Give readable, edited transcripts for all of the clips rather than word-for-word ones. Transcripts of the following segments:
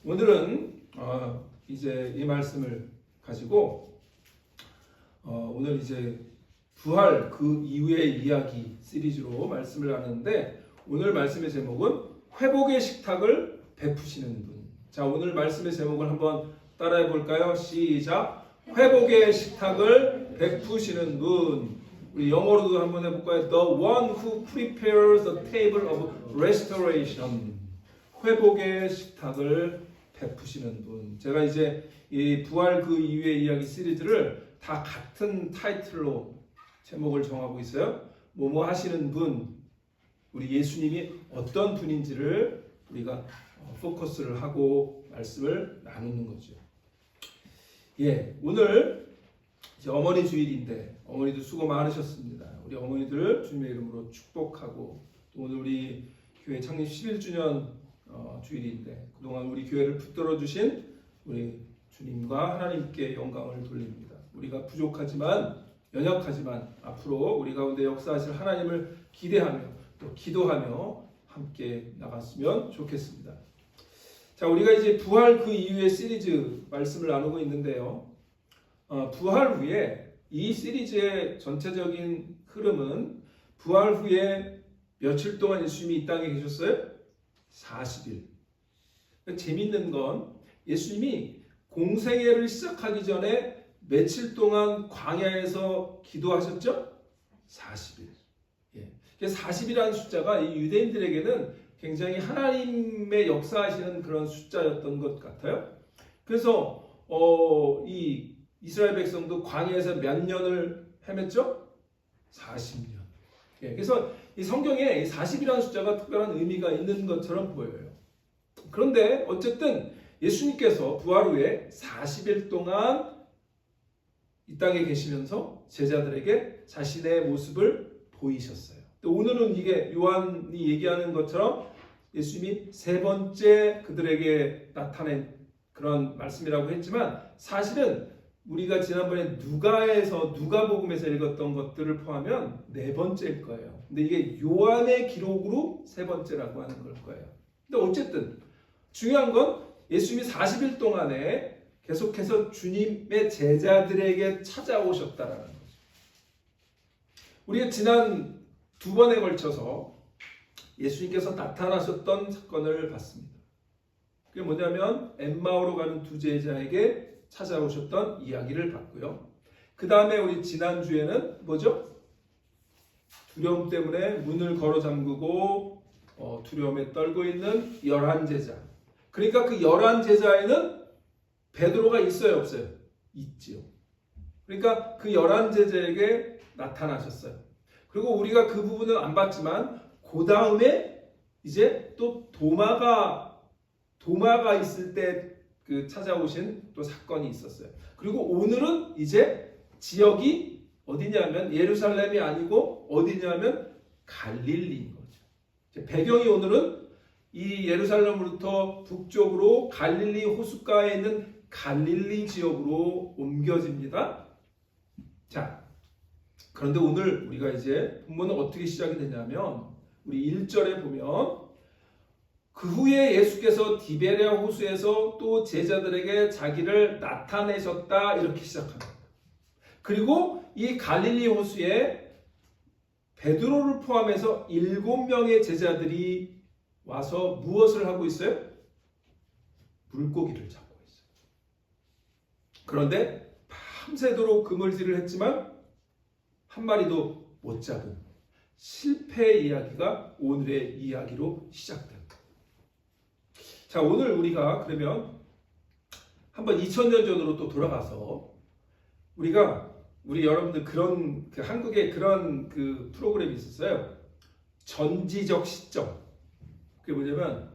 오늘은 이제 이 말씀을 가지고 오늘 이제 부활 그 이후의 이야기 시리즈로 말씀을 나누는데, 오늘 말씀의 제목은 회복의 식탁을 베푸시는 분. 자, 오늘 말씀의 제목을 한번 따라해 볼까요? 시작. 회복의 식탁을 베푸시는 분. 우리 영어로도 한번 해볼까요? The one who prepares the table of restoration. 회복의 식탁을 베푸시는 분. 제가 이제 이 부활 그 이후의 이야기 시리즈를 다 같은 타이틀로 제목을 정하고 있어요. 뭐뭐 하시는 분, 우리 예수님이 어떤 분인지를 우리가 포커스를 하고 말씀을 나누는 거죠. 예, 오늘 이제 어머니 주일인데 어머니도 수고 많으셨습니다. 우리 어머니들 주님의 이름으로 축복하고, 또 오늘 우리 교회 창립 11주년 주일인데 그동안 우리 교회를 붙들어 주신 우리 주님과 하나님께 영광을 돌립니다. 우리가 부족하지만 연약하지만 앞으로 우리 가운데 역사하실 하나님을 기대하며 또 기도하며 함께 나갔으면 좋겠습니다. 자, 우리가 이제 부활 그 이후의 시리즈 말씀을 나누고 있는데요. 부활 후에 이 시리즈의 전체적인 흐름은 부활 후에 며칠 동안 예수님이 이 땅에 계셨어요? 40일. 재밌는 건 예수님이 공생애를 시작하기 전에 며칠 동안 광야에서 기도하셨죠? 40일. 예. 40이라는 숫자가 이 유대인들에게는 굉장히 하나님의 역사하시는 그런 숫자였던 것 같아요. 그래서 이 이스라엘 백성도 광야에서 몇 년을 헤맸죠? 40년. 예. 그래서 이 성경에 40이라는 숫자가 특별한 의미가 있는 것처럼 보여요. 그런데 어쨌든 예수님께서 부활 후에 40일 동안 이 땅에 계시면서 제자들에게 자신의 모습을 보이셨어요. 또 오늘은 이게 요한이 얘기하는 것처럼 예수님이 세 번째 그들에게 나타낸 그런 말씀이라고 했지만, 사실은 우리가 지난번에 누가복음에서 읽었던 것들을 포함하면 네 번째일 거예요. 근데 이게 요한의 기록으로 세 번째라고 하는 걸 거예요. 근데 어쨌든 중요한 건 예수님이 40일 동안에 계속해서 주님의 제자들에게 찾아오셨다라는 거죠. 우리가 지난 두 번에 걸쳐서 예수님께서 나타나셨던 사건을 봤습니다. 그게 뭐냐면 엠마오로 가는 두 제자에게 찾아오셨던 이야기를 봤고요. 그 다음에 우리 지난주에는 뭐죠? 두려움 때문에 문을 걸어 잠그고 두려움에 떨고 있는 11제자. 그러니까 그 11제자에는 베드로가 있어요, 없어요? 있지요. 그러니까 그 11제자에게 나타나셨어요. 그리고 우리가 그 부분은 안 봤지만 그 다음에 이제 또 도마가 있을 때 그 찾아오신 또 사건이 있었어요. 그리고 오늘은 이제 지역이 어디냐면 예루살렘이 아니고 어디냐면 갈릴리인 거죠. 배경이 오늘은 이 예루살렘으로부터 북쪽으로 갈릴리 호숫가에 있는 갈릴리 지역으로 옮겨집니다. 자, 그런데 오늘 우리가 이제 본문은 어떻게 시작이 되냐면 우리 1절에 보면 그 후에 예수께서 디베랴 호수에서 또 제자들에게 자기를 나타내셨다, 이렇게 시작합니다. 그리고 이 갈릴리 호수에 베드로를 포함해서 7명의 제자들이 와서 무엇을 하고 있어요? 물고기를 잡고 있어요. 그런데 밤새도록 그물질을 했지만 한 마리도 못 잡은 실패의 이야기가 오늘의 이야기로 시작됩니다. 자, 오늘 우리가 그러면 한번 2000년 전으로 또 돌아가서 우리 여러분들 그런 한국에 그런 그 프로그램이 있었어요. 전지적 시점. 그게 뭐냐면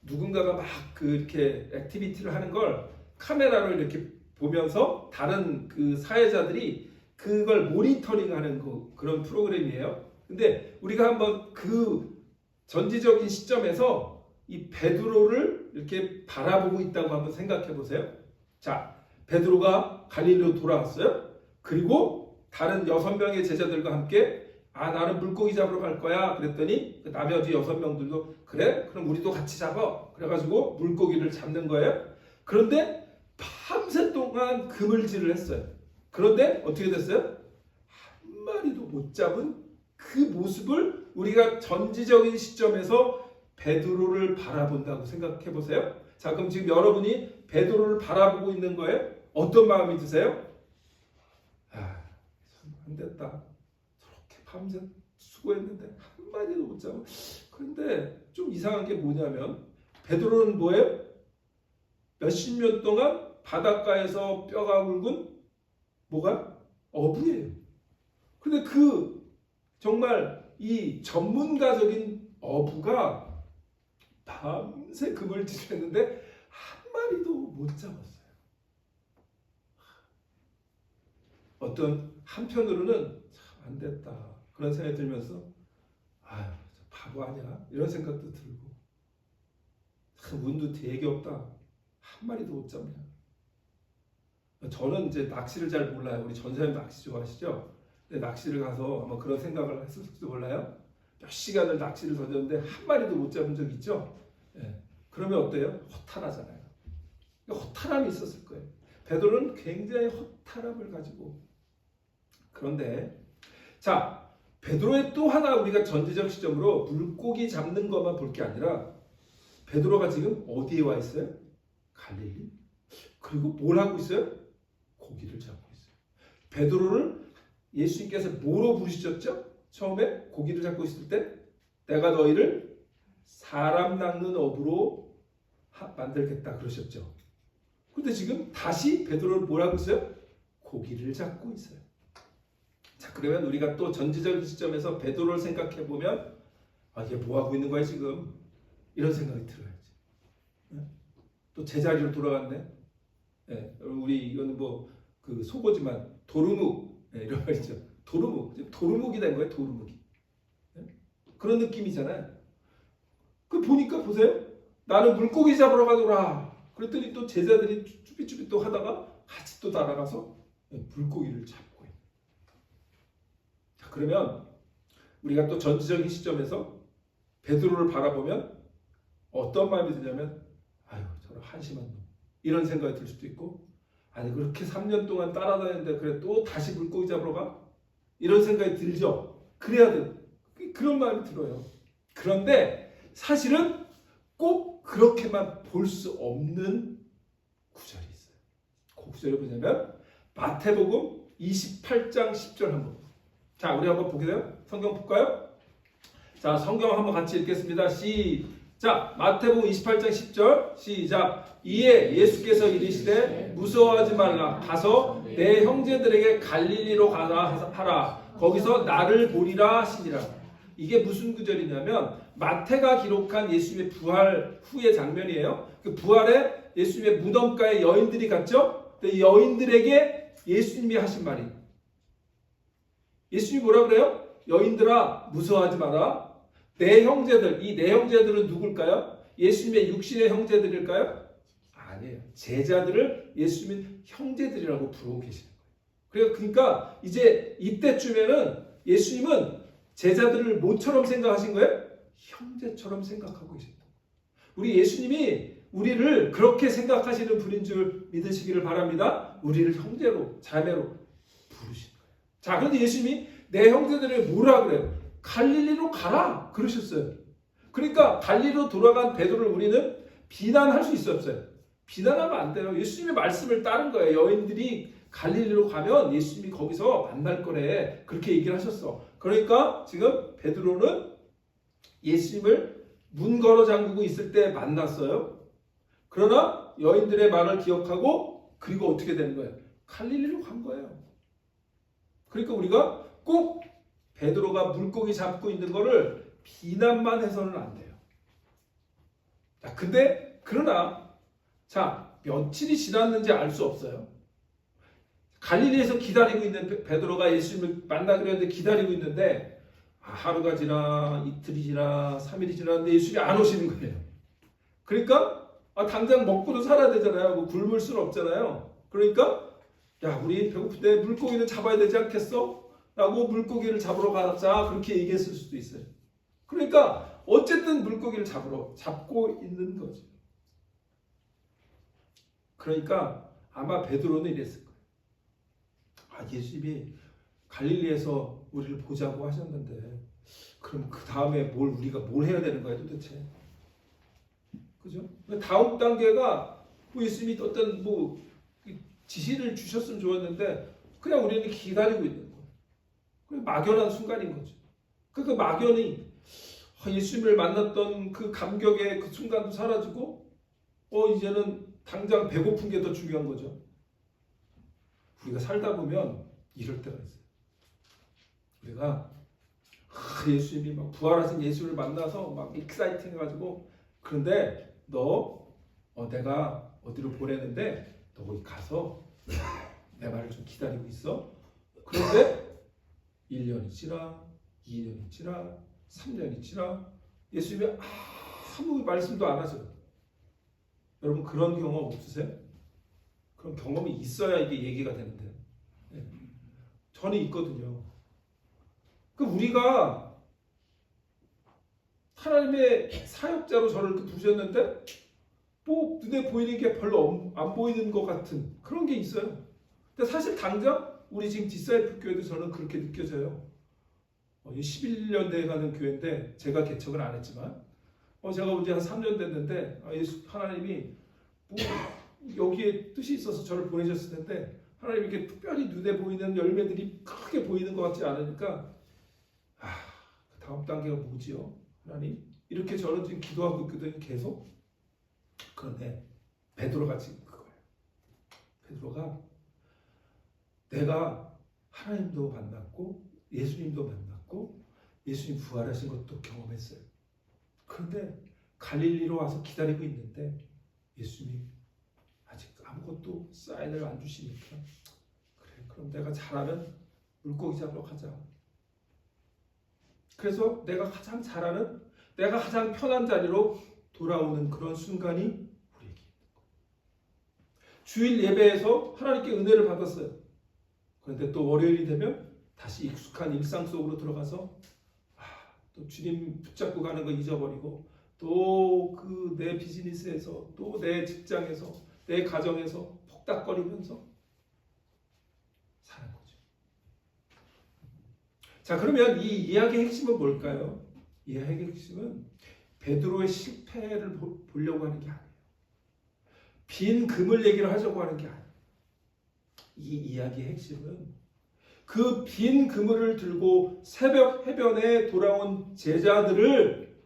누군가가 막 이렇게 액티비티를 하는 걸 카메라로 이렇게 보면서 다른 그 사회자들이 그걸 모니터링하는 그런 프로그램이에요. 근데 우리가 한번 그 전지적인 시점에서 이 베드로를 이렇게 바라보고 있다고 한번 생각해 보세요. 자, 베드로가 갈릴리로 돌아왔어요. 그리고 다른 6명의 제자들과 함께 아, 나는 물고기 잡으러 갈 거야. 그랬더니 나머지 6명들도 그래? 그럼 우리도 같이 잡아. 그래가지고 물고기를 잡는 거예요. 그런데 밤새 동안 그물질을 했어요. 그런데 어떻게 됐어요? 한 마리도 못 잡은 그 모습을 우리가 전지적인 시점에서 베드로를 바라본다고 생각해 보세요. 자, 그럼 지금 여러분이 베드로를 바라보고 있는 거예요? 어떤 마음이 드세요? 아, 안 됐다. 저렇게 밤새 수고했는데 한 마리도 못 잡아. 그런데 좀 이상한 게 뭐냐면 베드로는 뭐예요? 몇십 년 동안 바닷가에서 뼈가 굵은 뭐가? 어부예요. 근데 그 정말 이 전문가적인 어부가 밤새 그물질을 했는데 한 마리도 못 잡았어요. 어떤 한편으로는 참 안 됐다 그런 생각이 들면서 아유 바보 아니야 이런 생각도 들고 참 운도 되게 없다 한 마리도 못 잡냐. 저는 이제 낚시를 잘 몰라요. 우리 전사님 낚시 좋아하시죠? 근데 낚시를 가서 아마 그런 생각을 했을지도 몰라요. 몇 시간을 낚시를 던졌는데 한 마리도 못 잡은 적 있죠? 예. 그러면 어때요? 허탈하잖아요. 허탈함이 있었을 거예요. 베드로는 굉장히 허탈함을 가지고. 그런데 자, 베드로의 또 하나 우리가 전제적 시점으로 물고기 잡는 것만 볼 게 아니라 베드로가 지금 어디에 와 있어요? 갈릴리. 그리고 뭘 하고 있어요? 고기를 잡고 있어요. 베드로를 예수님께서 뭐로 부르셨죠? 처음에 고기를 잡고 있을 때 내가 너희를 사람 낚는 어부로 만들겠다 그러셨죠. 근데 지금 다시 베드로를 뭐라고 있어요? 고기를 잡고 있어요. 자, 그러면 우리가 또 전지적인 시점에서 베드로를 생각해 보면 아, 얘 뭐 하고 있는 거야 지금? 이런 생각이 들어야지. 또 제자리로 돌아갔네. 예, 우리 이거는 뭐 그 속어지만 도루묵 이런 말 있죠. 도루묵이 된 거예요. 도루묵이. 예? 그런 느낌이잖아요. 그 보니까 보세요. 나는 물고기 잡으러 가더라. 그랬더니 또 제자들이 쭈삣쭈삣 또 하다가 같이 또 날아가서 물고기를 잡고 있는. 자, 그러면 우리가 또 전지적인 시점에서 베드로를 바라보면 어떤 마음이 드냐면 아유 저런 한심한 놈 이런 생각이 들 수도 있고 아니 그렇게 3년 동안 따라다녔는데 그래 또 다시 물고기 잡으러 가? 이런 생각이 들죠. 그래야 돼. 그런 마음이 들어요. 그런데 사실은 꼭 그렇게만 볼 수 없는 구절이 있어요. 그 구절이 뭐냐면 마태복음 28장 10절 한번. 자, 우리 한번 보게 돼요. 성경 볼까요? 자, 성경 한번 같이 읽겠습니다. 시작. 마태복음 28장 10절. 시작. 이에 예수께서 이르시되 무서워하지 말라. 가서 내 형제들에게 갈릴리로 가라 하라. 거기서 나를 보리라 하시니라. 이게 무슨 구절이냐면 마태가 기록한 예수님의 부활 후의 장면이에요. 그 부활에 예수님의 무덤가에 여인들이 갔죠. 근데 여인들에게 예수님이 하신 말이 예수님이 뭐라 그래요? 여인들아 무서워하지 마라. 내 형제들, 이 내 형제들은 누굴까요? 예수님의 육신의 형제들일까요? 아니에요. 제자들을 예수님의 형제들이라고 부르고 계시는 거예요. 그러니까 이제 이때쯤에는 예수님은 제자들을 뭐처럼 생각하신 거예요? 형제처럼 생각하고 계신다. 우리 예수님이 우리를 그렇게 생각하시는 분인 줄 믿으시기를 바랍니다. 우리를 형제로, 자매로 부르신 거예요. 자, 그런데 예수님이 내 형제들을 뭐라 그래요? 갈릴리로 가라 그러셨어요. 그러니까 갈릴리로 돌아간 베드로를 우리는 비난할 수 있었어요. 비난하면 안 돼요. 예수님의 말씀을 따른 거예요. 여인들이 갈릴리로 가면 예수님이 거기서 만날 거래. 그렇게 얘기를 하셨어. 그러니까 지금 베드로는 예수님을 문 걸어 잠그고 있을 때 만났어요. 그러나 여인들의 말을 기억하고 그리고 어떻게 되는 거예요? 갈릴리로 간 거예요. 그러니까 우리가 꼭 베드로가 물고기 잡고 있는 거를 비난만 해서는 안 돼요. 자, 근데 그러나 자, 며칠이 지났는지 알 수 없어요. 갈릴리에서 기다리고 있는 베드로가 예수님을 만나기로 했는데 기다리고 있는데 하루가 지나 이틀이 지나 3일이 지났는데 예수님이 안 오시는 거예요. 그러니까 당장 먹고도 살아야 되잖아요. 뭐 굶을 수는 없잖아요. 그러니까 야 우리 배고픈데 물고기는 잡아야 되지 않겠어? 라고 물고기를 잡으러 가자 그렇게 얘기했을 수도 있어요. 그러니까 어쨌든 물고기를 잡고 있는 거죠. 그러니까 아마 베드로는 이랬을 거예요. 예수님이 갈릴리에서 우리를 보자고 하셨는데 그럼 그 다음에 우리가 뭘 해야 되는 거야 도대체? 그죠? 다음 단계가 예수님이 어떤 지시를 주셨으면 좋았는데 그냥 우리는 기다리고 있는 거예요. 막연한 순간인 거죠. 그 막연이 예수님을 만났던 그 감격의 그 순간도 사라지고 이제는 당장 배고픈 게 더 중요한 거죠. 우리가 살다 보면 이럴 때가 있어요. 우리가 예수님이 막 부활하신 예수를 만나서 막 익사이팅 해가지고 그런데 내가 어디로 보내는데 너 거기 가서 내 말을 좀 기다리고 있어. 그런데 1년이 지나 2년이 지나 3년이 지나 예수님이 아무 말씀도 안 하셔요. 여러분 그런 경험 없으세요? 그런 경험이 있어야 이게 얘기가 되는데 저는 있거든요. 우리가 하나님의 사역자로 저를 이렇게 부르셨는데 눈에 보이는 게 별로 안 보이는 것 같은 그런 게 있어요. 근데 사실 당장 우리 지금 디사이플 교회도 저는 그렇게 느껴져요. 11년 돼가는 교회인데 제가 개척은 안 했지만 제가 온 지 한 3년 됐는데 하나님이 여기에 뜻이 있어서 저를 보내셨을 텐데 하나님이 이렇게 특별히 눈에 보이는 열매들이 크게 보이는 것 같지 않으니까 다음 단계가 뭐지요? 하나님? 이렇게 저는 지금 기도하고 있거든요. 계속. 그런데 베드로가 지금 그거예요. 베드로가 내가 하나님도 만났고 예수님도 만났고 예수님 부활하신 것도 경험했어요. 그런데 갈릴리로 와서 기다리고 있는데 예수님이 아직 아무것도 사인을 안 주시니까 그래 그럼 내가 잘하면 물고기 잡으러 가자. 그래서 내가 가장 잘하는 내가 가장 편한 자리로 돌아오는 그런 순간이 우리에게 있는 거예요. 주일 예배에서 하나님께 은혜를 받았어요. 그런데 또 월요일이 되면 다시 익숙한 일상 속으로 들어가서 또 주님 붙잡고 가는 거 잊어버리고 또 그 내 비즈니스에서 또 내 직장에서 내 가정에서 폭닥거리면서 사는 거죠. 자, 그러면 이 이야기의 핵심은 뭘까요? 이 이야기의 핵심은 베드로의 실패를 보려고 하는 게 아니에요. 빈 금을 얘기를 하려고 하는 게 아니에요. 이 이야기의 핵심은 그 빈 그물을 들고 새벽 해변에 돌아온 제자들을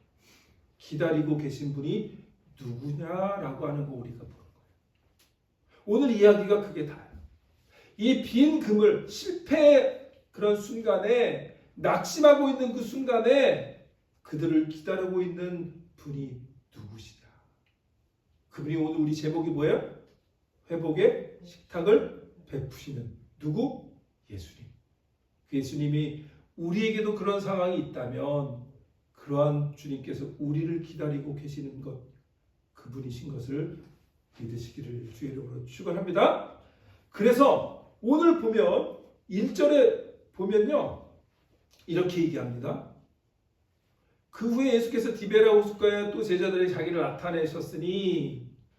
기다리고 계신 분이 누구냐라고 하는 거 우리가 보는 거예요. 오늘 이야기가 그게 다예요. 이 빈 그물, 실패의 그런 순간에 낙심하고 있는 그 순간에 그들을 기다리고 있는 분이 누구시냐. 그분이 오늘 우리 제목이 뭐예요? 회복의 식탁을 베푸시는 누구? 예수님. 그 예수님이 우리에게도 그런 상황이 있다면 그러한 주님께서 우리를 기다리고 계시는 것 그분이신 것을 믿으시기를 주의 이름으로 축원합니다. 그래서 오늘 보면 1절에 보면요 이렇게 얘기합니다. 그 후에 예수께서 디베라 호숫가에 또 제자들이 자기를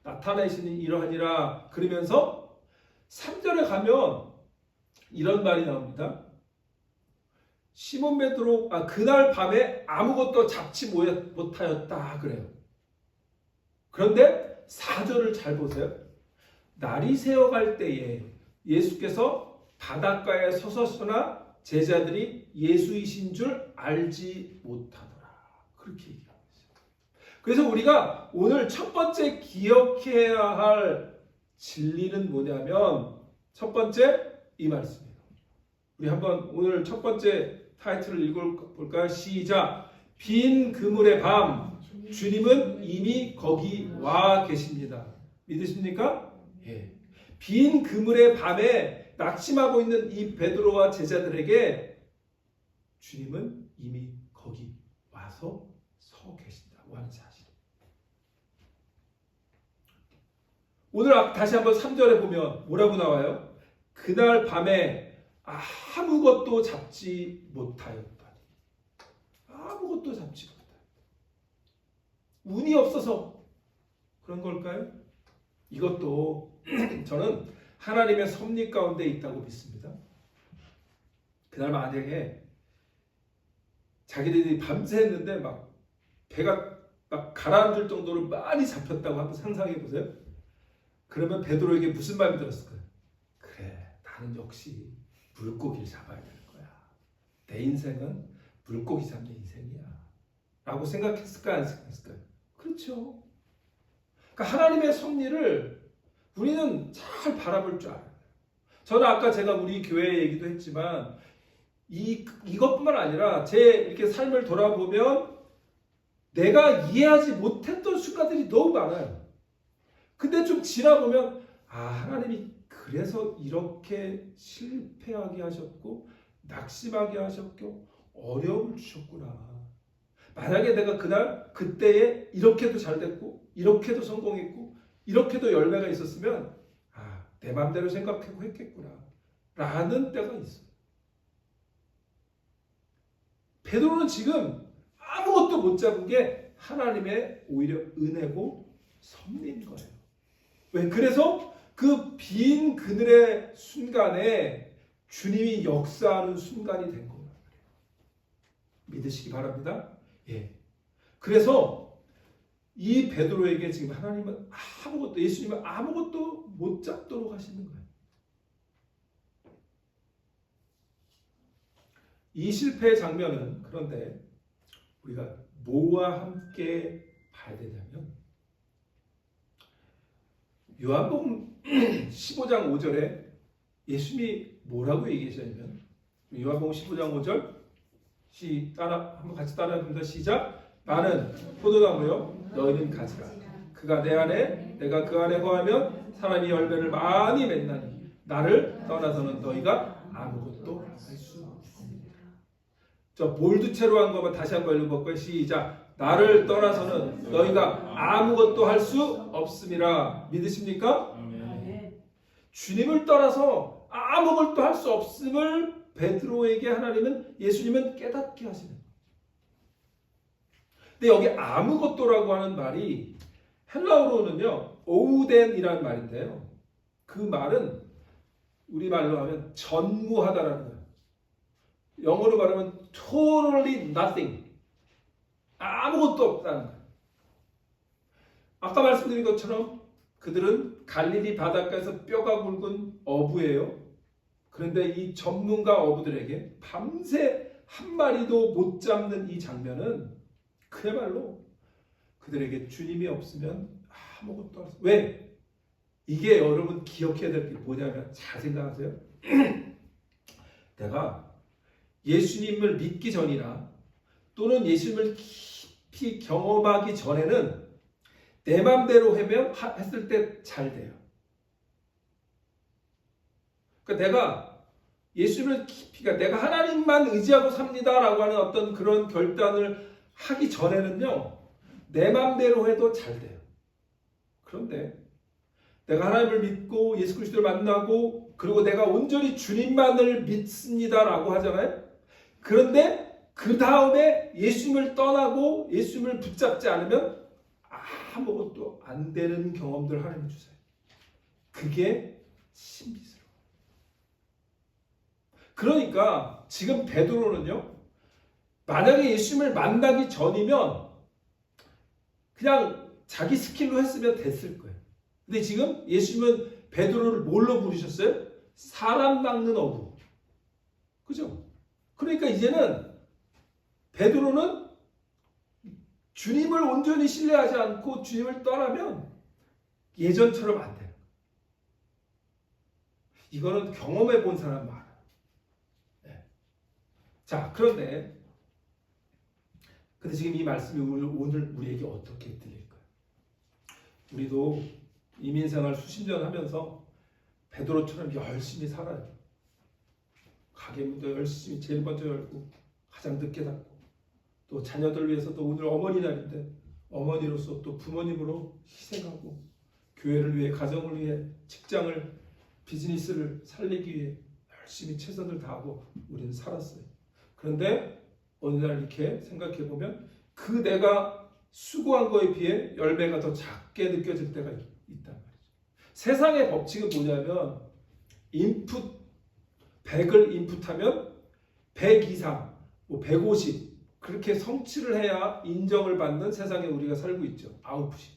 나타내시는 이러하니라 그러면서 3절에 가면 이런 말이 나옵니다. 시몬 베드로 그날 밤에 아무것도 잡지 못하였다 그래요. 그런데 4절을 잘 보세요. 날이 새어갈 때에 예수께서 바닷가에 서서서나 제자들이 예수이신 줄 알지 못하더라. 그렇게 얘기하고 있어요. 그래서 우리가 오늘 첫 번째 기억해야 할 진리는 뭐냐면 첫 번째 이 말씀이에요. 우리 한번 오늘 첫 번째 타이틀을 읽어볼까요? 시작! 빈 그물의 밤 주님은 이미 거기 와 계십니다. 믿으십니까? 예. 빈 그물의 밤에 낙심하고 있는 이 베드로와 제자들에게 주님은 이미 거기 와서 서 계신다고 하는 사실. 오늘 다시 한번 3절에 보면 뭐라고 나와요? 그날 밤에 아무것도 잡지 못하였다. 아무것도 잡지 못하였다. 운이 없어서 그런 걸까요? 이것도 저는 하나님의 섭리 가운데 있다고 믿습니다. 그날 만약에 자기들이 밤새 했는데 막 배가 막 가라앉을 정도로 많이 잡혔다고 한번 상상해 보세요. 그러면 베드로에게 무슨 마음이 들었을까요? 그래, 나는 역시 물고기를 잡아야 되는 거야. 내 인생은 물고기 잡는 인생이야. 라고 생각했을까요? 안 생각했을까요? 그렇죠. 그러니까 하나님의 섭리를 우리는 잘 바라볼 줄 알아요. 저는 아까 제가 우리 교회 얘기도 했지만 이것뿐만 아니라 제 이렇게 삶을 돌아보면 내가 이해하지 못했던 순간들이 너무 많아요. 근데 좀 지나보면 하나님이 그래서 이렇게 실패하게 하셨고 낙심하게 하셨고 어려움을 주셨구나. 만약에 내가 그때에 이렇게도 잘 됐고 이렇게도 성공했고 이렇게도 열매가 있었으면 내 마음대로 생각하고 했겠구나 라는 때가 있어요. 베드로는 지금 아무것도 못 잡은 게 하나님의 오히려 은혜고 섭리인 거예요. 왜? 그래서 그 빈 그늘의 순간에 주님이 역사하는 순간이 된 거예요. 믿으시기 바랍니다. 예. 그래서 이 베드로에게 지금 하나님은 예수님은 아무것도 못 잡도록 하시는 거예요. 이 실패의 장면은 그런데 우리가 뭐와 함께 봐야 되냐면 요한복음 15장 5절에 예수님이 뭐라고 얘기하셨냐면 요한복음 15장 5절 한번 같이 따라해봅니다. 시작. 나는 포도나무요 너희는 가지라. 그가 내 안에 내가 그 안에 거하면 사람이 열매를 많이 맺나니 나를 떠나서는 너희가 아무것도 할 수 없습니다. 저 볼드체로 한 거만 다시 한번 읽어볼까요? 시작. 나를 떠나서는 너희가 아무것도 할 수 없음이라. 믿으십니까? 주님을 떠나서 아무것도 할 수 없음을 베드로에게 예수님은 깨닫게 하시는 거예요. 근데 여기 아무것도라고 하는 말이 헬라어로는요 오우덴이라는 말인데요. 그 말은 우리말로 하면 전무하다라는 거예요. 영어로 말하면 totally nothing. 아무것도 없다는 거예요. 아까 말씀드린 것처럼 그들은 갈릴리 바닷가에서 뼈가 굵은 어부예요. 그런데 이 전문가 어부들에게 밤새 한 마리도 못 잡는 이 장면은 그야말로 그들에게 주님이 없으면 아무것도 할 수 없어요. 왜? 이게 여러분 기억해야 될 게 뭐냐면 잘 생각하세요. 내가 예수님을 믿기 전이나 또는 예수님을 깊이 경험하기 전에는 내 맘대로 했을 때 잘 돼요. 그러니까 내가 예수를 내가 하나님만 의지하고 삽니다라고 하는 어떤 그런 결단을 하기 전에는요, 내 맘대로 해도 잘 돼요. 그런데 내가 하나님을 믿고 예수 그리스도를 만나고 그리고 내가 온전히 주님만을 믿습니다라고 하잖아요. 그런데 그 다음에 예수님을 떠나고 예수님을 붙잡지 않으면 아무것도 안 되는 경험들을 하나님 주세요. 그게 신비스러워요. 그러니까 지금 베드로는요, 만약에 예수님을 만나기 전이면 그냥 자기 스킬로 했으면 됐을 거예요. 근데 지금 예수님은 베드로를 뭘로 부르셨어요? 사람 낚는 어부. 그죠? 그러니까 이제는 베드로는 주님을 온전히 신뢰하지 않고 주님을 떠나면 예전처럼 안 돼요. 이거는 경험해 본 사람 많아요. 네. 자, 그런데 지금 이 말씀이 오늘 우리에게 어떻게 들릴까요? 우리도 이민생활 수십 년 하면서 베드로처럼 열심히 살아요. 가게문도 열심히 제일 먼저 열고 가장 늦게 닫고 또 자녀들 위해서 또 오늘 어머니 날인데 어머니로서 또 부모님으로 희생하고 교회를 위해 가정을 위해 직장을 비즈니스를 살리기 위해 열심히 최선을 다하고 우리는 살았어요. 그런데 어느 날 이렇게 생각해 보면 그 내가 수고한 거에 비해 열매가 더 작게 느껴질 때가 있단 말이죠. 세상의 법칙은 뭐냐면 인풋 100을 인풋하면 100 이상, 150 그렇게 성취를 해야 인정을 받는 세상에 우리가 살고 있죠. 아웃풋이.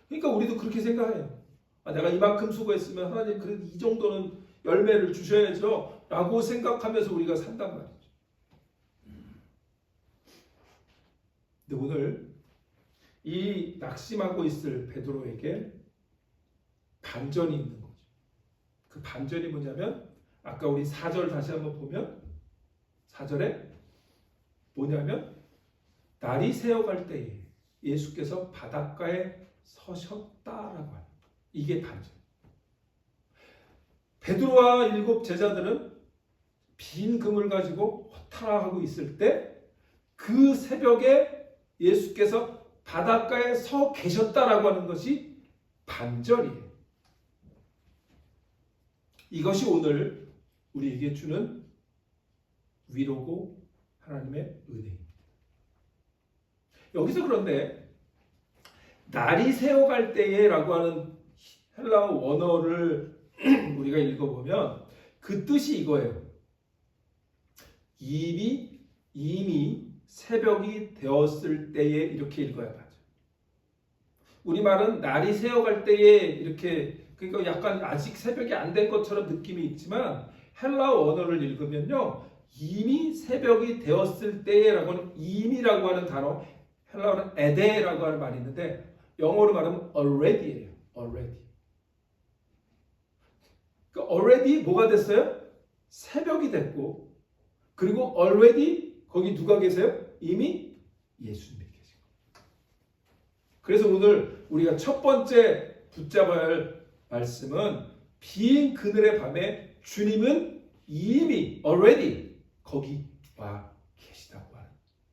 그러니까 우리도 그렇게 생각해요. 내가 이만큼 수고했으면 하나님 그래도 이 정도는 열매를 주셔야죠 라고 생각하면서 우리가 산단 말이죠. 근데 오늘 이 낙심하고 있을 베드로에게 반전이 있는 거죠. 그 반전이 뭐냐면 아까 우리 4절 다시 한번 보면 4절에 뭐냐면 날이 새어갈 때에 예수께서 바닷가에 서셨다라고 합니다. 이게 반전. 베드로와 7 제자들은 빈 금을 가지고 허탈하고 있을 때 그 새벽에 예수께서 바닷가에 서 계셨다라고 하는 것이 반전이에요. 이것이 오늘 우리에게 주는 위로고 하나님의 은혜입니다. 여기서 그런데 날이 새어갈 때에 라고 하는 헬라어 원어를 우리가 읽어보면 그 뜻이 이거예요. 이미 새벽이 되었을 때에 이렇게 읽어야 하죠. 우리말은 날이 새어갈 때에 이렇게 그러니까 약간 아직 새벽이 안 된 것처럼 느낌이 있지만 헬라어 언어를 읽으면요. 이미 새벽이 되었을 때라고 하는 이미라고 하는 단어 헬라어는 에데라고 하는 말이 있는데 영어로 말하면 already예요. already. 그러니까 already 뭐가 됐어요? 새벽이 됐고 그리고 already 거기 누가 계세요? 이미 예수님이 계시고. 그래서 오늘 우리가 첫 번째 붙잡아야 할 말씀은 빈 그늘의 밤에 주님은 이미 already 거기 와 계시다고 하는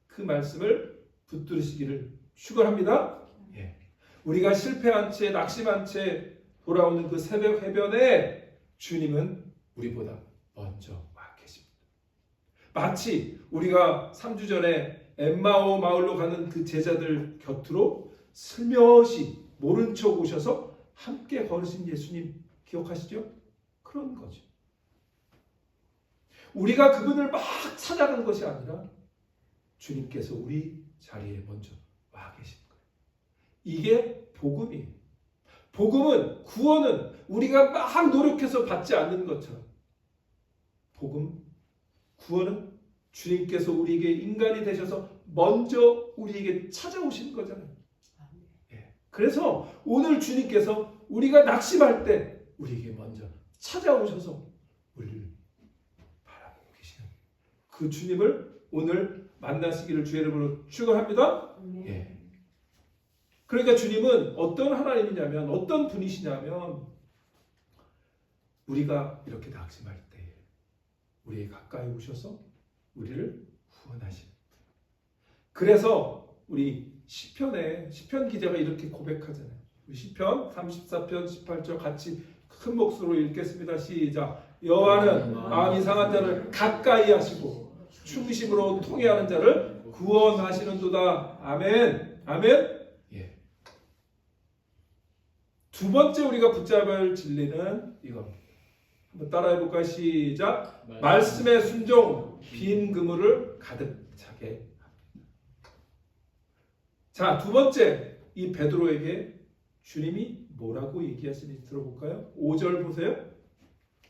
그 말씀을 붙들으시기를 축원합니다. 예. 우리가 실패한 채 낙심한 채 돌아오는 그 새벽 해변에 주님은 우리보다 먼저 와 계십니다. 마치 우리가 3주 전에 엠마오 마을로 가는 그 제자들 곁으로 슬며시 모른 척 오셔서 함께 걸으신 예수님 기억하시죠? 그런 거죠. 우리가 그분을 막 찾아간 것이 아니라 주님께서 우리 자리에 먼저 와 계신 거예요. 이게 복음이에요. 복음은 구원은 우리가 막 노력해서 받지 않는 것처럼 복음, 구원은 주님께서 우리에게 인간이 되셔서 먼저 우리에게 찾아오시는 거잖아요. 예. 그래서 오늘 주님께서 우리가 낙심할 때 우리에게 먼저 찾아오셔서 우리를 바라보고 계시는 그 주님을 오늘 만나시기를 주의 이름으로 축원합니다. 예. 그러니까 주님은 어떤 하나님이냐면 어떤 분이시냐면 우리가 이렇게 낙심할 때 우리에 가까이 오셔서 우리를 구원하시는 분. 그래서 우리 시편 기자가 이렇게 고백하잖아요. 우리 시편 34편 18절 같이 큰 목소리로 읽겠습니다. 시작. 여호와는 마음이 상한 자를 가까이 하시고 충심으로 통회하는 자를 구원하시는도다. 아멘. 아멘. 예. 두 번째 우리가 붙잡아야 할 진리는 이겁니다. 한번 따라해볼까요? 시작. 말씀의 순종 빈 그물을 가득 차게 합니다. 자, 두 번째 이 베드로에게 주님이 뭐라고 얘기하시는지 들어볼까요? 5절 보세요.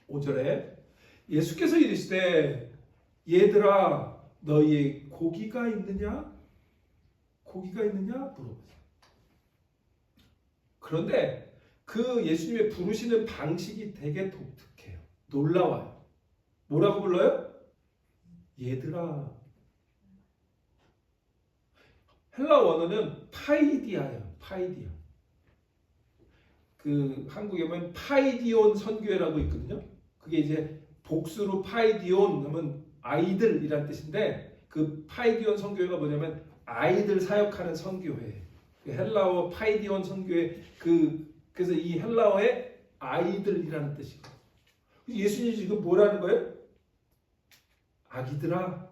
5절에 예수께서 이르시되 얘들아 너희의 고기가 있느냐? 고기가 있느냐? 물어보세요. 그런데 그 예수님의 부르시는 방식이 되게 독특해요. 놀라워요. 뭐라고 불러요? 얘들아. 헬라 원어는 파이디아예요. 파이디아. 그 한국에 보면 파이디온 선교회라고 있거든요. 그게 이제 복수로 파이디온 하면 아이들이란 뜻인데 그 파이디온 선교회가 뭐냐면 아이들 사역하는 선교회. 그 헬라어 파이디온 선교회 그래서 이 헬라어의 아이들이라는 뜻이에요. 예수님이 지금 뭐라는 거예요? 아기들아,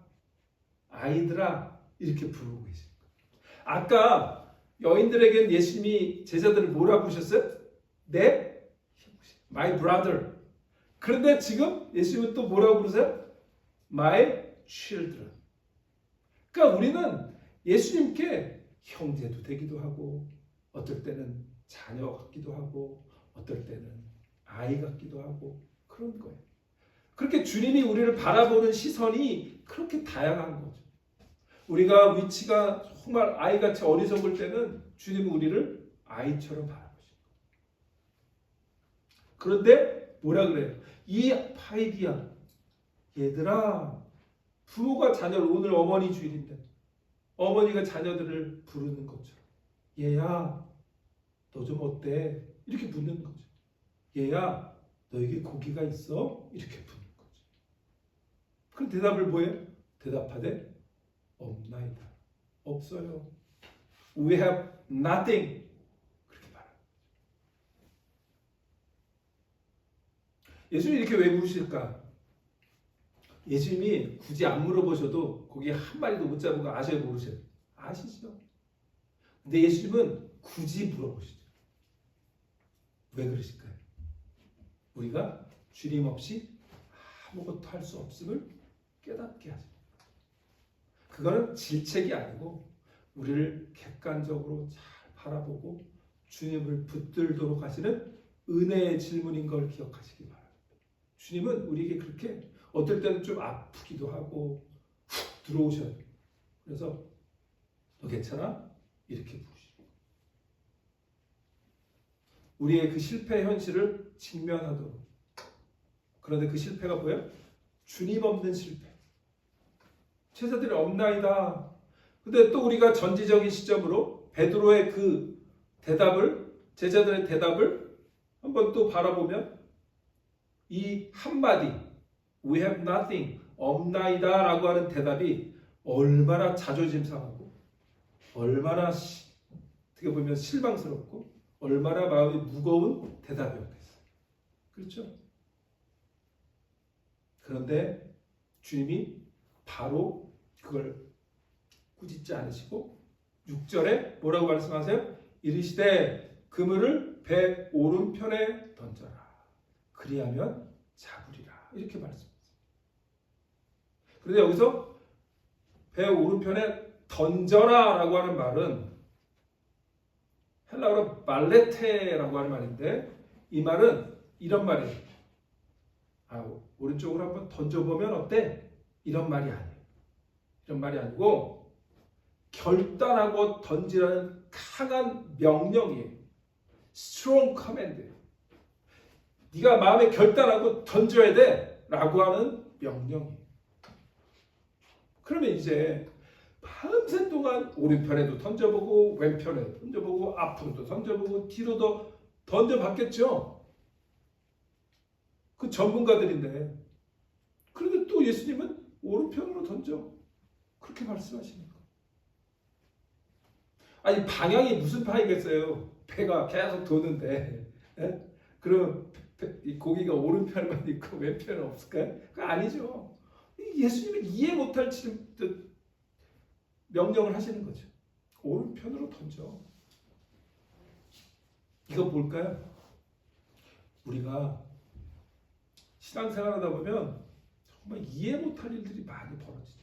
아이들아 이렇게 부르고 계십니다. 아까 여인들에겐 예수님이 제자들을 뭐라고 부르셨어요? 내 my brother. 그런데 지금 예수님은 또 뭐라고 부르세요? my children. 그러니까 우리는 예수님께 형제도 되기도 하고 어떨 때는 자녀 같기도 하고 어떨 때는 아이 같기도 하고 그런 거예요. 그렇게 주님이 우리를 바라보는 시선이 그렇게 다양한 거죠. 우리가 위치가 정말 아이같이 어리석을 때는 주님은 우리를 아이처럼 바라보십니다. 그런데 뭐라 그래요? 이 파이디야, 얘들아, 부모가 자녀를, 오늘 어머니 주일인데 어머니가 자녀들을 부르는 것처럼 얘야, 너 좀 어때? 이렇게 묻는 거죠. 얘야, 너에게 고기가 있어? 이렇게 묻는 거죠. 그럼 대답을 뭐예요? 대답하되 없나이다. 없어요. We have nothing. 그렇게 말합니다. 예수님이 이렇게 왜 물으실까? 예수님이 굳이 안 물어보셔도 고기 한 마리도 못 잡은 거 아셔요? 모르셔요? 아시죠? 근데 예수님은 굳이 물어보시죠. 왜 그러실까요? 우리가 주님 없이 아무것도 할 수 없음을 깨닫게 하죠. 그거는 질책이 아니고 우리를 객관적으로 잘 바라보고 주님을 붙들도록 하시는 은혜의 질문인 걸 기억하시기 바랍니다. 주님은 우리에게 그렇게 어떨 때는 좀 아프기도 하고 훅 들어오셔요. 그래서 너 괜찮아? 이렇게 부르시고 우리의 그 실패의 현실을 직면하도록. 그런데 그 실패가 뭐예요? 주님 없는 실패. 제자들이 없나이다. 근데 또 우리가 전지적인 시점으로 베드로의 그 대답을, 제자들의 대답을 한번 또 바라보면 이 한마디 We have nothing, 없나이다 라고 하는 대답이 얼마나 자존심 상하고 얼마나 어떻게 보면 실망스럽고 얼마나 마음이 무거운 대답이었겠어요. 그렇죠? 그런데 주님이 바로 그걸 꾸짖지 않으시고 6절에 뭐라고 말씀하세요? 이르시되 그물을 배 오른편에 던져라. 그리하면 잡으리라. 이렇게 말씀하세요. 그런데 여기서 배 오른편에 던져라 라고 하는 말은 헬라어로 말레테라고 하는 말인데 이 말은 이런 말이에요. 오른쪽으로 한번 던져보면 어때? 이런 말이 아니에요. 이런 말이 아니고 결단하고 던지라는 강한 명령이에요. strong command예요. 네가 마음에 결단하고 던져야 돼 라고 하는 명령이에요. 그러면 이제 밤새 동안 오른편에도 던져보고 왼편에도 던져보고 앞으로도 던져보고 뒤로도 던져봤겠죠. 그 전문가들인데 그런데 또 예수님은 오른편으로 던져 그렇게 말씀하시는 거예요. 아니 방향이 무슨 방향이겠어요? 배가 계속 도는데 그럼 이 고기가 오른편만 있고 왼편은 없을까요? 그거 아니죠. 예수님은 이해 못할 명령을 하시는 거죠. 오른편으로 던져. 이거 뭘까요? 우리가 신앙생활하다 보면 정말 이해 못할 일들이 많이 벌어지죠.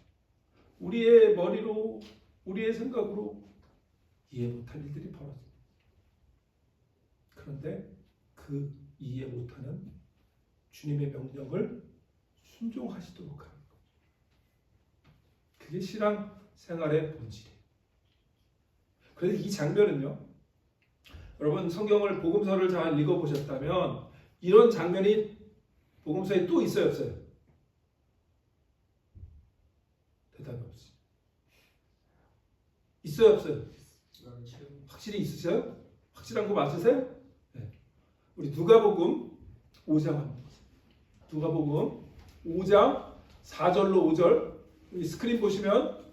우리의 머리로, 우리의 생각으로 이해 못할 일들이 벌어집니다. 그런데 그 이해 못하는 주님의 명령을 순종하시도록 하는 거죠. 그게 신앙생활의 본질이에요. 그래서 이 장면은요, 여러분 성경을 복음서를 잘 읽어보셨다면 이런 장면이 복음서에 또 있어요, 없어요? 대답이 없어요. 있어요, 없어요? 확실히 있으세요? 확실한 거 맞으세요? 네. 우리 누가복음 5장 한번 보세요. 누가복음 5장 4절로 5절 우리 스크린 보시면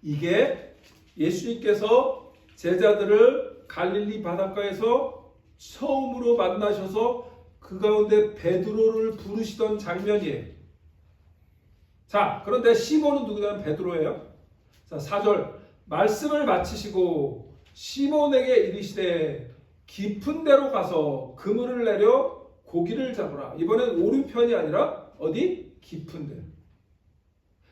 이게 예수님께서 제자들을 갈릴리 바닷가에서 처음으로 만나셔서 그 가운데 베드로를 부르시던 장면이에요. 자, 그런데 시몬은 누구냐면 베드로예요. 자, 4절 말씀을 마치시고 시몬에게 이르시되 깊은 데로 가서 그물을 내려 고기를 잡으라. 이번엔 오른편이 아니라 어디? 깊은 데.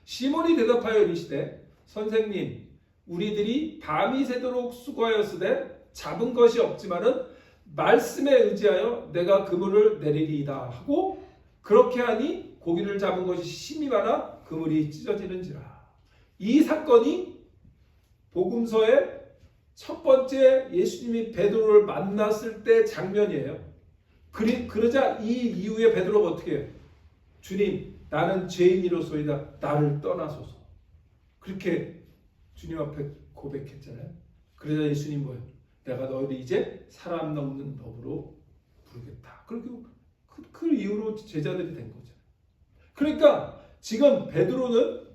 시몬이 대답하여 이르시되 선생님 우리들이 밤이 새도록 수고하였으되 잡은 것이 없지만은 말씀에 의지하여 내가 그물을 내리리이다 하고 그렇게 하니 고기를 잡은 것이 심히 많아 그물이 찢어지는지라. 이 사건이 복음서의 첫 번째 예수님이 베드로를 만났을 때 장면이에요. 그러자 이 이후에 베드로가 어떻게 해요? 주님 나는 죄인이로소이다. 나를 떠나소서. 그렇게 주님 앞에 고백했잖아요. 그러자 예수님 뭐예요? 내가 너희를 이제 사람 넘는 법으로 부르겠다. 그리고 그 이후로 제자들이 된 거죠. 그러니까 지금 베드로는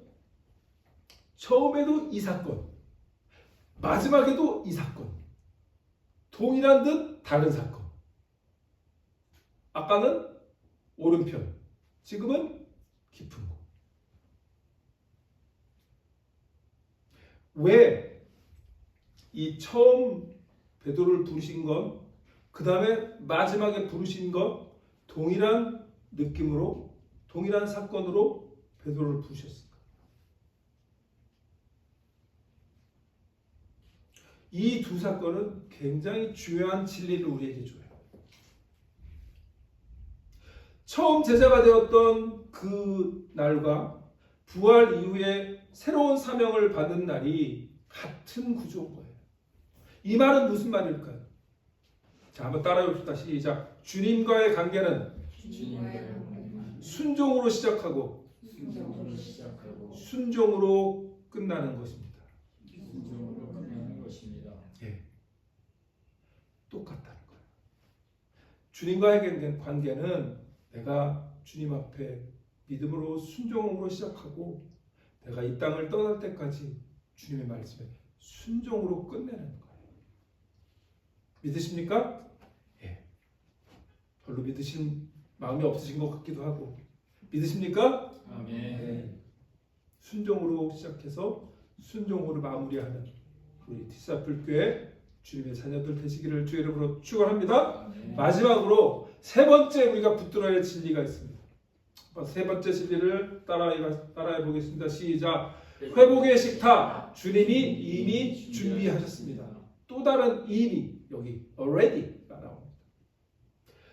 처음에도 이 사건, 마지막에도 이 사건, 동일한 듯 다른 사건. 아까는 오른편, 지금은 깊은 곳. 왜 이 처음 베드로를 부르신 것, 그 다음에 마지막에 부르신 것 동일한 느낌으로, 동일한 사건으로 베드로를 부르셨을까? 이 두 사건은 굉장히 중요한 진리를 우리에게 줘요. 처음 제자가 되었던 그 날과 부활 이후에 새로운 사명을 받은 날이 같은 구조인 거예요. 이 말은 무슨 말일까요? 자, 한번 따라해 봅시다. 시작. 주님과의 관계는 순종으로 시작하고 순종으로 끝나는 것입니다. 예, 똑같다는 거예요. 주님과의 관계는 내가 주님 앞에 믿음으로 순종으로 시작하고 내가 이 땅을 떠날 때까지 주님의 말씀에 순종으로 끝내는 거예요. 믿으십니까? 예. 별로 믿으신 마음이 없으신 것 같기도 하고. 믿으십니까? 아멘. 예. 순종으로 시작해서 순종으로 마무리하는 우리 디사플교회 주님의 자녀들 되시기를 주의 이름으로 축원합니다. 아멘. 마지막으로 세 번째 우리가 붙들어야 할 진리가 있습니다. 세 번째 진리를 따라해 보겠습니다. 시작. 회복의 식탁 주님이 이미 준비하셨습니다. 또 다른 이미 여기 already가 나옵니다.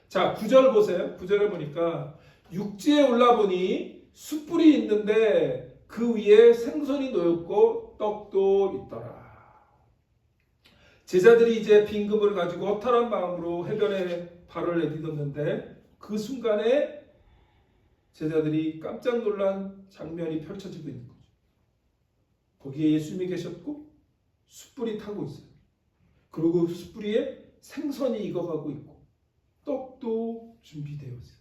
자, 9절 보세요. 9절에 보니까 육지에 올라보니 숯불이 있는데 그 위에 생선이 놓였고 떡도 있더라. 제자들이 이제 빈 그물을 가지고 허탈한 마음으로 해변에 발을 내딛었는데 그 순간에 제자들이 깜짝 놀란 장면이 펼쳐지고 있는 거죠. 거기에 예수님이 계셨고 숯불이 타고 있어요. 그리고 숯불 위에 생선이 익어가고 있고 떡도 준비되어 있어요.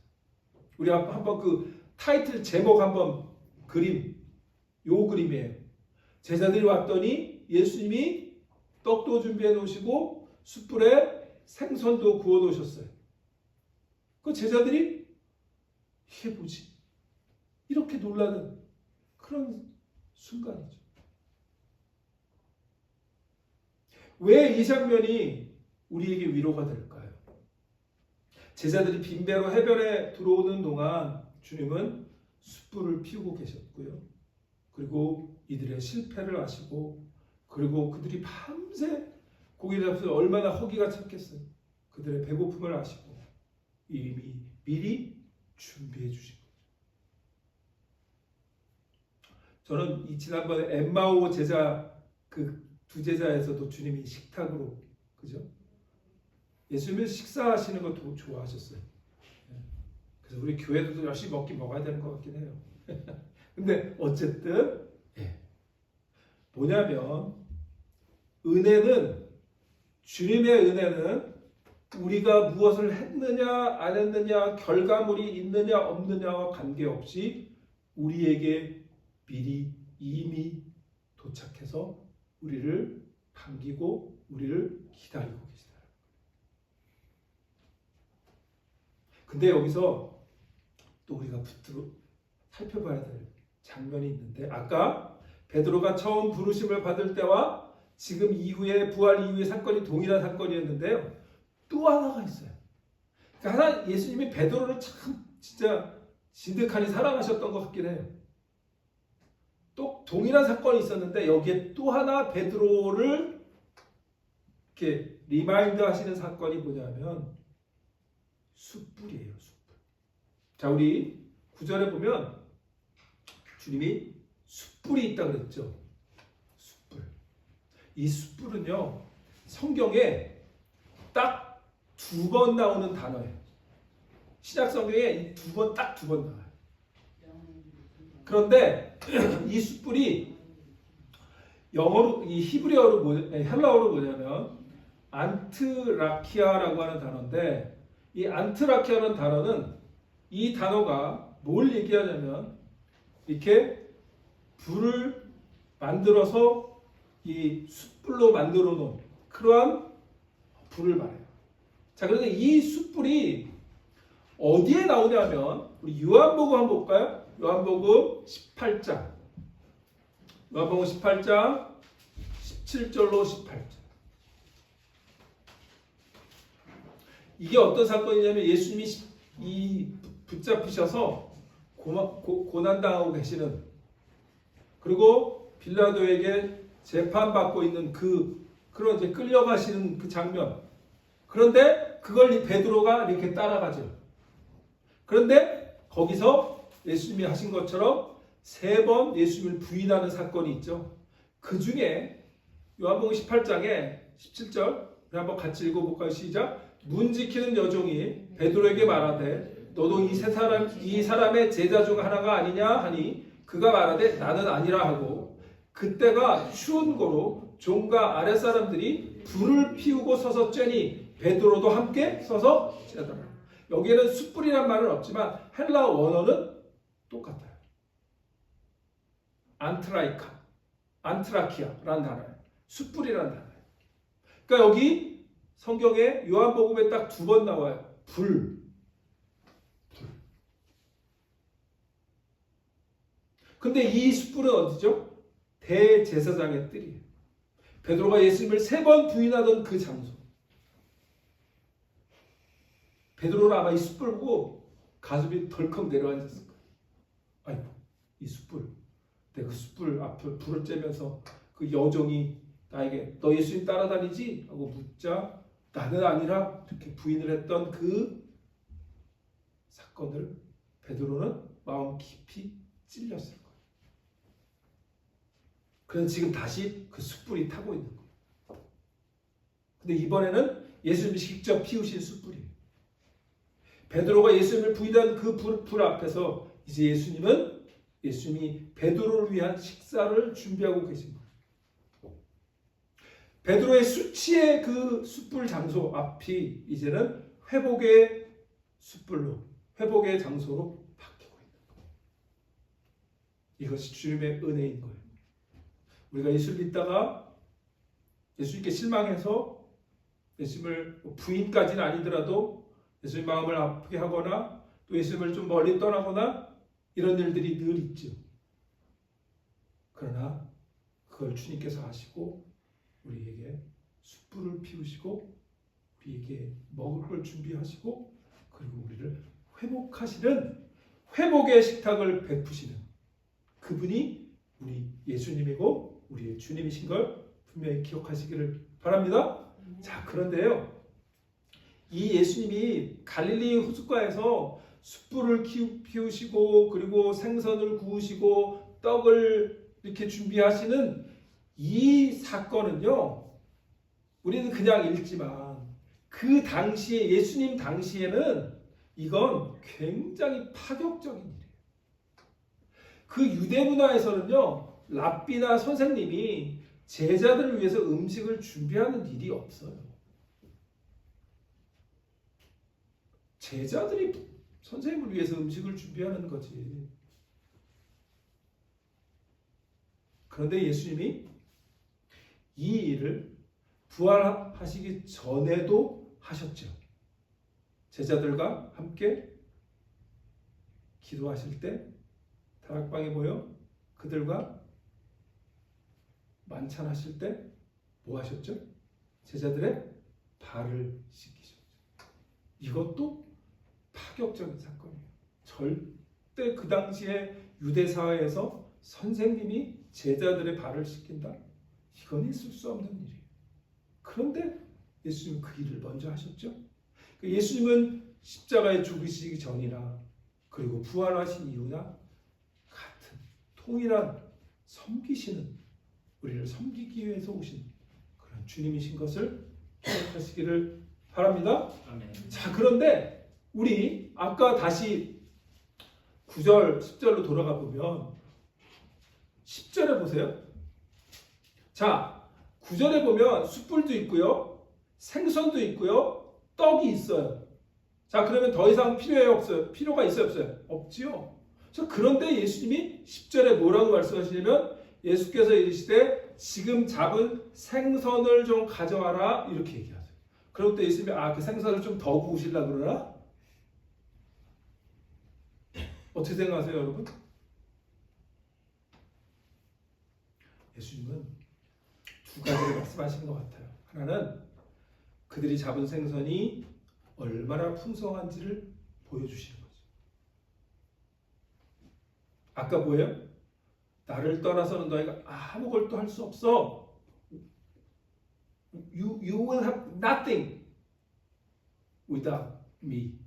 우리 한번 그 타이틀 제목 한번 요 그림이에요. 제자들이 왔더니 예수님이 떡도 준비해 놓으시고 숯불에 생선도 구워 놓으셨어요. 그 제자들이 이게 뭐지? 이렇게 놀라는 그런 순간이죠. 왜 이 장면이 우리에게 위로가 될까요? 제자들이 빈배로 해변에 들어오는 동안 주님은 숯불을 피우고 계셨고요. 그리고 이들의 실패를 아시고 그리고 그들이 밤새 고기를 잡아서 얼마나 허기가 찼겠어요. 그들의 배고픔을 아시고 이미 미리 준비해 주신 거죠. 저는 이 지난번에 엠마오 제자 그 두 제자에서도 주님이 식탁으로 그죠? 예수님은 식사하시는 것도 좋아하셨어요. 그래서 우리 교회도 열심히 먹어야 되는 것 같긴 해요. 근데 어쨌든 뭐냐면 은혜는 주님의 은혜는 우리가 무엇을 했느냐 안 했느냐 결과물이 있느냐 없느냐와 관계없이 우리에게 미리 이미 도착해서 우리를 반기고 우리를 기다리고 계시다. 근데 여기서 또 우리가 붙들어 살펴봐야 될 장면이 있는데, 아까 베드로가 처음 부르심을 받을 때와 지금 이후에 부활 이후의 사건이 동일한 사건이었는데요. 또 하나가 있어요. 그러니까 하나, 예수님이 베드로를 참 진짜 진득하니 사랑하셨던 것 같긴 해요. 또 동일한 사건이 있었는데 여기에 또 하나 베드로를 이렇게 리마인드 하시는 사건이 뭐냐면 숯불이에요. 숯불. 자, 우리 9절에 보면 주님이 숯불이 있다 그랬죠. 숯불. 이 숯불은요, 성경에 딱 2번 나오는 단어예요. 신약 성경에 딱 두 번 나와요. 그런데 이 숯불이 영어로, 이 히브리어로 헬라어로 뭐냐면 안트라키아라고 하는 단어인데, 이 안트라키아라는 단어는, 이 단어가 뭘 얘기하냐면 이렇게 불을 만들어서 이 숯불로 만들어 놓은 그러한 불을 말해요. 자, 그런데 이 숯불이 어디에 나오냐면, 우리 요한복음 한번 볼까요? 요한복음 18장. 요한복음 18장 17절로 18절. 이게 어떤 사건이냐면 예수님이 이 붙잡히셔서 고난당하고 계시는, 그리고 빌라도에게 재판받고 있는 그런 이제 끌려가시는 그 장면. 그런데 그걸 이 베드로가 이렇게 따라가죠. 그런데 거기서 예수님이 하신 것처럼 3번 예수님을 부인하는 사건이 있죠. 그 중에 요한복음 18장에 17절 한번 같이 읽어볼까요? 시작. 문 지키는 여종이 베드로에게 말하되 너도 이 사람의 제자 중 하나가 아니냐 하니 그가 말하되 나는 아니라 하고, 그때가 추운 고로 종과 아랫사람들이 불을 피우고 서서 쬐니 베드로도 함께 서서 쬐더라. 여기에는 숯불이란 말은 없지만 헬라 원어는 똑같아요. 안트라키아라는 단어예요. 숯불이라는 단어예요. 그러니까 여기 성경에 요한복음에 딱 2번 나와요. 불. 근데 이 숯불은 어디죠? 대제사장의 뜰이에요. 베드로가 예수님을 3번 부인하던 그 장소. 베드로는 아마 이 숯불 보고 가슴이 덜컥 내려앉았을 거예요. 아이고, 이 숯불. 내가 그 숯불 앞에 불을 쬐면서 그 여종이 나에게 너 예수님 따라다니지? 하고 묻자 나는 아니라 이렇게 부인을 했던 그 사건을 베드로는 마음 깊이 찔렸을 거예요. 그래서 지금 다시 그 숯불이 타고 있는 거예요. 근데 이번에는 예수님이 직접 피우신 숯불이에요. 베드로가 예수님을 부인한 그 불 앞에서 이제 예수님이 베드로를 위한 식사를 준비하고 계신 거예요. 베드로의 수치의 그 숯불 장소 앞이 이제는 회복의 숯불로, 회복의 장소로 바뀌고 있는 거예요. 이것이 주님의 은혜인 거예요. 우리가 예수를 믿다가 예수님께 실망해서 예수님을 부인까지는 아니더라도 예수님 마음을 아프게 하거나 또 예수님을 좀 멀리 떠나거나 이런 일들이 늘 있죠. 그러나 그걸 주님께서 하시고 우리에게 숯불을 피우시고 우리에게 먹을 걸 준비하시고 그리고 우리를 회복하시는 회복의 식탁을 베푸시는 그분이 우리 예수님이고 우리의 주님이신 걸 분명히 기억하시기를 바랍니다. 자, 그런데요, 이 예수님이 갈릴리 호숫가에서 숯불을 피우시고 그리고 생선을 구우시고 떡을 이렇게 준비하시는 이 사건은요, 우리는 그냥 읽지만 그 당시에 예수님 당시에는 이건 굉장히 파격적인 일이에요. 그 유대 문화에서는요, 랍비나 선생님이 제자들을 위해서 음식을 준비하는 일이 없어요. 제자들이 선생님을 위해서 음식을 준비하는 거지. 그런데 예수님이 이 일을 부활하시기 전에도 하셨죠. 제자들과 함께 기도하실 때 다락방에 모여 그들과 만찬하실 때 뭐 하셨죠? 제자들의 발을 씻기셨죠. 이것도 파격적인 사건이에요. 절대 그 당시에 유대 사회에서 선생님이 제자들의 발을 씻긴다? 이건 있을 수 없는 일이에요. 그런데 예수님은 그 일을 먼저 하셨죠. 예수님은 십자가에 죽으시기 전이나 그리고 부활하신 이후나 같은 동일한 섬기시는, 우리를 섬기기 위해서 오신 그런 주님이신 것을 기억하시기를 바랍니다. 아멘. 자, 그런데 우리 아까 다시 9절, 10절로 돌아가 보면 10절에 보세요. 자, 9절에 보면 숯불도 있고요, 생선도 있고요, 떡이 있어요. 자, 그러면 더 이상 필요해요, 없어요? 필요가 있어요, 없어요? 없지요. 자, 그런데 예수님이 10절에 뭐라고 말씀하시냐면 예수께서 이르시되 지금 잡은 생선을 좀 가져와라 이렇게 얘기하세요. 그리고 또 예수님이 그 생선을 좀 더 구우시려고 그러나? 어떻게 생각하세요, 여러분? 예수님은 두 가지를 말씀하시는 것 같아요. 하나는 그들이 잡은 생선이 얼마나 풍성한지를 보여주시는 거죠. 아까 뭐예요? 나를 떠나서는 너희가 아무것도 할 수 없어. You will have nothing without me.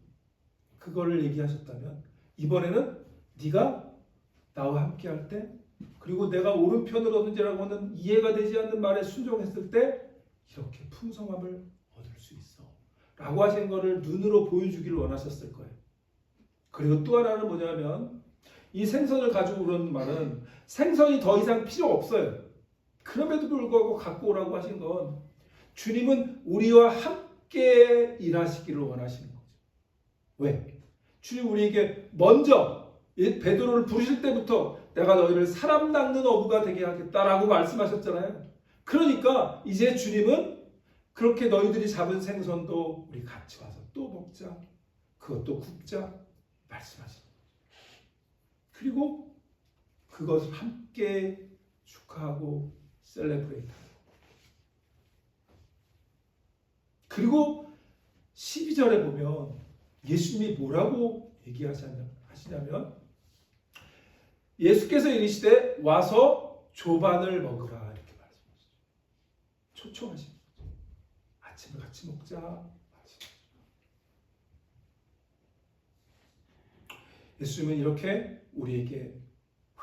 그거를 얘기하셨다면 이번에는 네가 나와 함께 할 때, 그리고 내가 오른편으로 든지라고 하는 이해가 되지 않는 말에 순종했을 때 이렇게 풍성함을 얻을 수 있어 라고 하신 거를 눈으로 보여주기를 원하셨을 거예요. 그리고 또 하나는 뭐냐면 이 생선을 가지고 오라는 말은 생선이 더 이상 필요 없어요. 그럼에도 불구하고 갖고 오라고 하신 건 주님은 우리와 함께 일하시기를 원하시는 거죠. 왜? 주님 우리에게 먼저 베드로를 부르실 때부터 내가 너희를 사람 낚는 어부가 되게 하겠다라고 말씀하셨잖아요. 그러니까 이제 주님은 그렇게 너희들이 잡은 생선도 우리 같이 와서 또 먹자, 그것도 굽자 말씀하시는 거죠. 그리고 그것을 함께 축하하고 셀레브레이트하고, 그리고 12절에 보면 예수님이 뭐라고 얘기하시냐면 예수께서 이르시되 와서 조반을 먹으라 이렇게 말씀하시죠. 초청하시는 거죠. 아침을 같이 먹자. 예수님은 이렇게 우리에게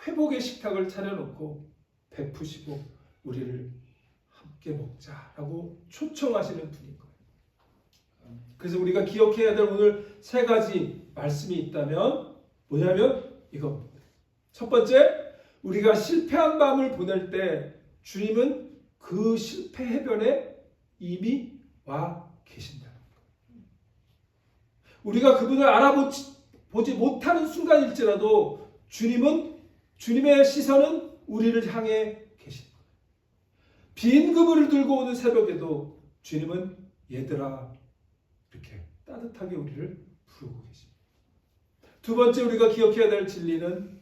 회복의 식탁을 차려놓고 베푸시고 우리를 함께 먹자라고 초청하시는 분인 거예요. 그래서 우리가 기억해야 될 오늘 세 가지 말씀이 있다면 뭐냐면 이겁니다. 첫 번째, 우리가 실패한 밤을 보낼 때 주님은 그 실패 해변에 이미 와 계신다는 거예요. 우리가 그분을 알아보지 못하는 순간일지라도 주님의 시선은 우리를 향해 계신 거예요. 빈 그물을 들고 오는 새벽에도 주님은 얘들아 이렇게 따뜻하게 우리를 부르고 계십니다. 두 번째 우리가 기억해야 될 진리는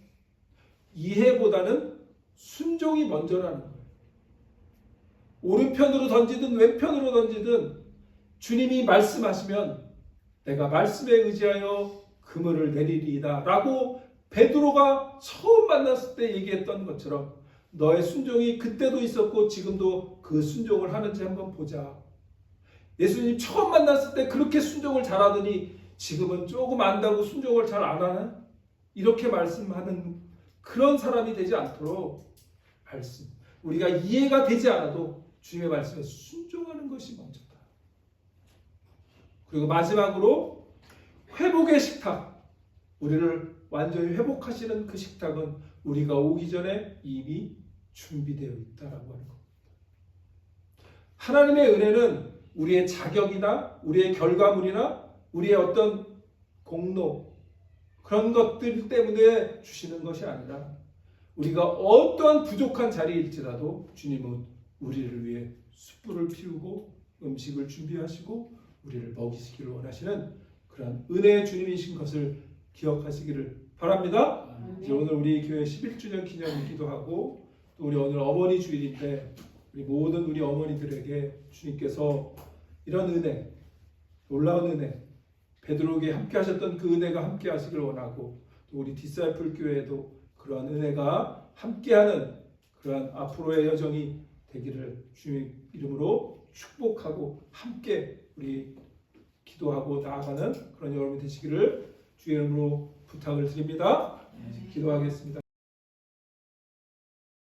이해보다는 순종이 먼저라는 거예요. 오른편으로 던지든 왼편으로 던지든 주님이 말씀하시면 내가 말씀에 의지하여 그물을 내리리이다 라고 베드로가 처음 만났을 때 얘기했던 것처럼 너의 순종이 그때도 있었고 지금도 그 순종을 하는지 한번 보자. 예수님 처음 만났을 때 그렇게 순종을 잘하더니 지금은 조금 안다고 순종을 잘 안 하나? 이렇게 말씀하는 그런 사람이 되지 않도록 우리가 이해가 되지 않아도 주님의 말씀에 순종하는 것이 먼저다. 그리고 마지막으로 회복의 식탁, 우리를 완전히 회복하시는 그 식탁은 우리가 오기 전에 이미 준비되어 있다라고 하는 겁니다. 하나님의 은혜는 우리의 자격이나 우리의 결과물이나 우리의 어떤 공로 그런 것들 때문에 주시는 것이 아니라 우리가 어떠한 부족한 자리일지라도 주님은 우리를 위해 숯불을 피우고 음식을 준비하시고 우리를 먹이시기를 원하시는 그런 그런 은혜의 주님이신 것을 기억하시기를 바랍니다. 이제 오늘 우리 교회 11주년 기념이기도 하고 또 우리 오늘 어머니 주일인데 우리 모든 우리 어머니들에게 주님께서 이런 은혜, 놀라운 은혜, 베드로에게 함께 하셨던 그 은혜가 함께 하시길 원하고 또 우리 디사이플 교회에도 그러한 은혜가 함께하는 그러한 앞으로의 여정이 되기를 주님 이름으로 축복하고 함께 우리 기도하고 나아가는 그런 여러분이 되시기를 주의 이름으로 부탁을 드립니다. 기도하겠습니다.